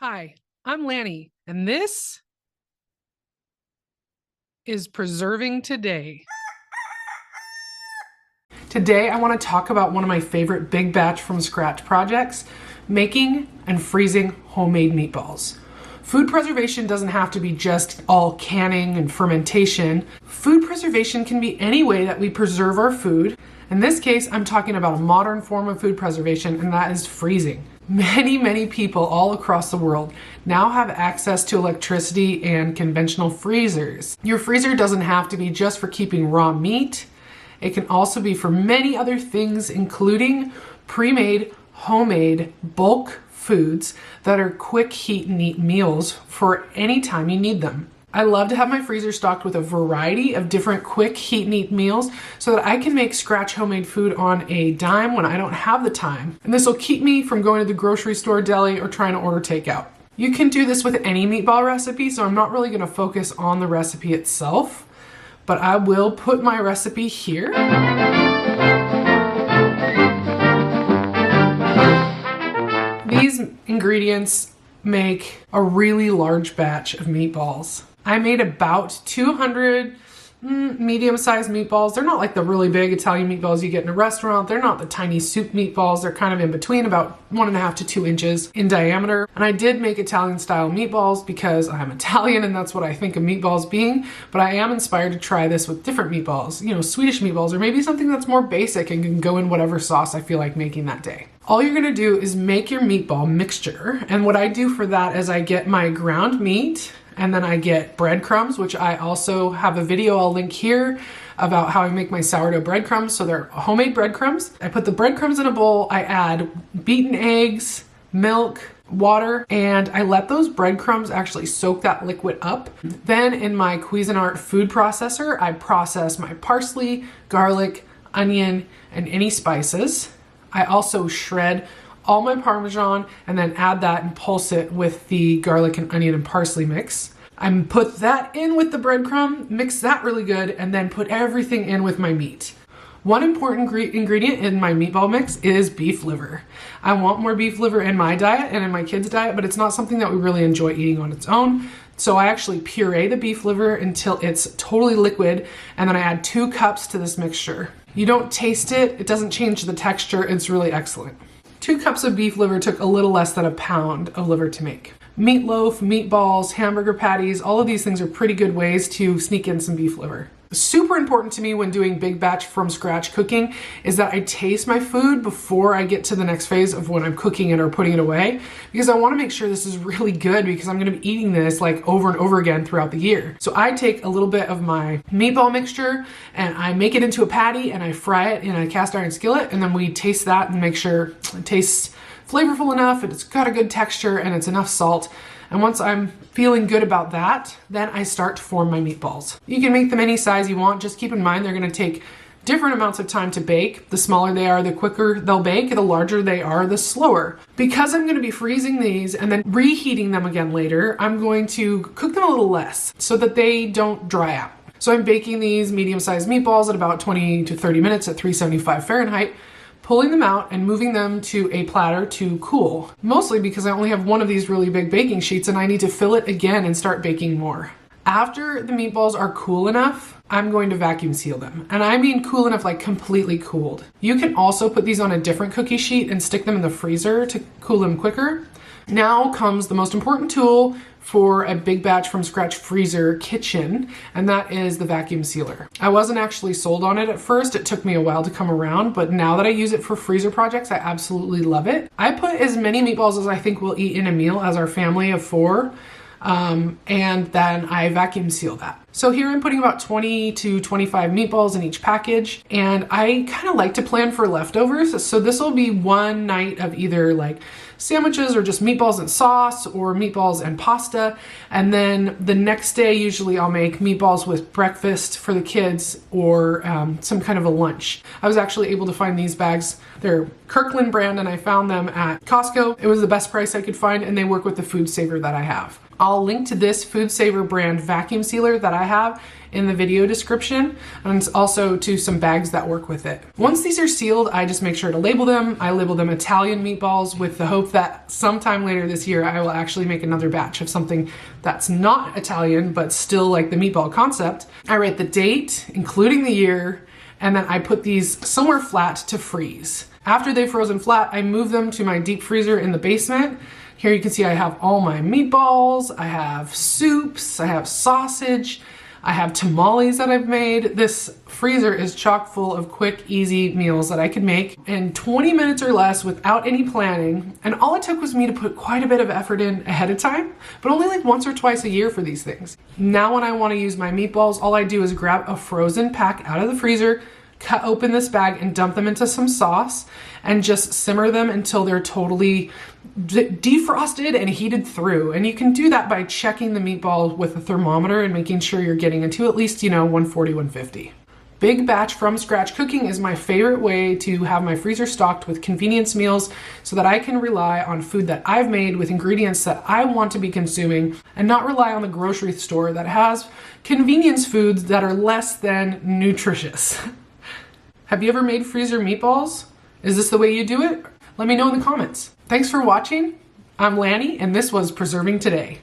Hi, I'm Lanny, and this is Preserving Today. Today, I want to talk about one of my favorite big batch from scratch projects, making and freezing homemade meatballs. Food preservation doesn't have to be just all canning and fermentation. Food preservation can be any way that we preserve our food. In this case, I'm talking about a modern form of food preservation, and that is freezing. Many people all across the world now have access to electricity and conventional freezers. Your freezer doesn't have to be just for keeping raw meat. It can also be for many other things, including pre-made, homemade, bulk foods that are quick heat and eat meals for any time you need them. I love to have my freezer stocked with a variety of different quick heat and eat meals so that I can make scratch homemade food on a dime when I don't have the time. And this will keep me from going to the grocery store, deli, or trying to order takeout. You can do this with any meatball recipe, so I'm not really going to focus on the recipe itself, but I will put my recipe here. These ingredients make a really large batch of meatballs. I made about 200 medium-sized meatballs. They're not like the really big Italian meatballs you get in a restaurant. They're not the tiny soup meatballs. They're kind of in between, about 1.5 to 2 inches in diameter. And I did make Italian-style meatballs because I'm Italian and that's what I think of meatballs being. But I am inspired to try this with different meatballs, Swedish meatballs, or maybe something that's more basic and can go in whatever sauce I feel like making that day. All you're gonna do is make your meatball mixture. And what I do for that is I get my ground meat, and then I get breadcrumbs, which I also have a video I'll link here about how I make my sourdough breadcrumbs. So they're homemade breadcrumbs. I put the breadcrumbs in a bowl. I add beaten eggs, milk, water, and I let those breadcrumbs actually soak that liquid up. Then in my Cuisinart food processor, I process my parsley, garlic, onion, and any spices. I also shred all my Parmesan and then add that and pulse it with the garlic and onion and parsley mix. I put that in with the breadcrumb, mix that really good, and then put everything in with my meat. One important ingredient in my meatball mix is beef liver. I want more beef liver in my diet and in my kids' diet, but it's not something that we really enjoy eating on its own. So I actually puree the beef liver until it's totally liquid, and then I add 2 cups to this mixture. You don't taste it, it doesn't change the texture, it's really excellent. 2 cups of beef liver took a little less than a pound of liver to make. Meatloaf, meatballs, hamburger patties, all of these things are pretty good ways to sneak in some beef liver. Super important to me when doing big batch from scratch cooking is that I taste my food before I get to the next phase of when I'm cooking it or putting it away, because I want to make sure this is really good because I'm going to be eating this like over and over again throughout the year. So I take a little bit of my meatball mixture and I make it into a patty and I fry it in a cast iron skillet, and then we taste that and make sure it tastes flavorful enough and it's got a good texture and it's enough salt. And once I'm feeling good about that, then I start to form my meatballs. You can make them any size you want. Just keep in mind they're gonna take different amounts of time to bake. The smaller they are, the quicker they'll bake. The larger they are, the slower. Because I'm gonna be freezing these and then reheating them again later, I'm going to cook them a little less so that they don't dry out. So I'm baking these medium-sized meatballs at about 20 to 30 minutes at 375 Fahrenheit. Pulling them out and moving them to a platter to cool, mostly because I only have one of these really big baking sheets and I need to fill it again and start baking more. After the meatballs are cool enough, I'm going to vacuum seal them. And I mean cool enough, like completely cooled. You can also put these on a different cookie sheet and stick them in the freezer to cool them quicker. Now comes the most important tool for a big batch from scratch freezer kitchen, and that is the vacuum sealer. I wasn't actually sold on it at first. It took me a while to come around, but now that I use it for freezer projects, I absolutely love it. I put as many meatballs as I think we'll eat in a meal as our family of 4. And then I vacuum seal that. So here I'm putting about 20 to 25 meatballs in each package, and I kind of like to plan for leftovers. So this will be one night of either like sandwiches or just meatballs and sauce or meatballs and pasta. And then the next day, usually I'll make meatballs with breakfast for the kids or some kind of a lunch. I was actually able to find these bags. They're Kirkland brand and I found them at Costco. It was the best price I could find and they work with the food saver that I have. I'll link to this Food Saver brand vacuum sealer that I have in the video description, and also to some bags that work with it. Once these are sealed, I just make sure to label them. I label them Italian meatballs with the hope that sometime later this year I will actually make another batch of something that's not Italian but still like the meatball concept. I write the date, including the year, and then I put these somewhere flat to freeze. After they've frozen flat, I move them to my deep freezer in the basement. Here you can see I have all my meatballs, I have soups, I have sausage, I have tamales that I've made. This freezer is chock full of quick, easy meals that I could make in 20 minutes or less without any planning. And all it took was me to put quite a bit of effort in ahead of time, but only like once or twice a year for these things. Now when I want to use my meatballs, all I do is grab a frozen pack out of the freezer, cut open this bag and dump them into some sauce and just simmer them until they're totally defrosted and heated through. And you can do that by checking the meatball with a thermometer and making sure you're getting into at least, 140, 150. Big batch from scratch cooking is my favorite way to have my freezer stocked with convenience meals so that I can rely on food that I've made with ingredients that I want to be consuming and not rely on the grocery store that has convenience foods that are less than nutritious. Have you ever made freezer meatballs? Is this the way you do it? Let me know in the comments. Thanks for watching. I'm Lanny, and this was Preserving Today.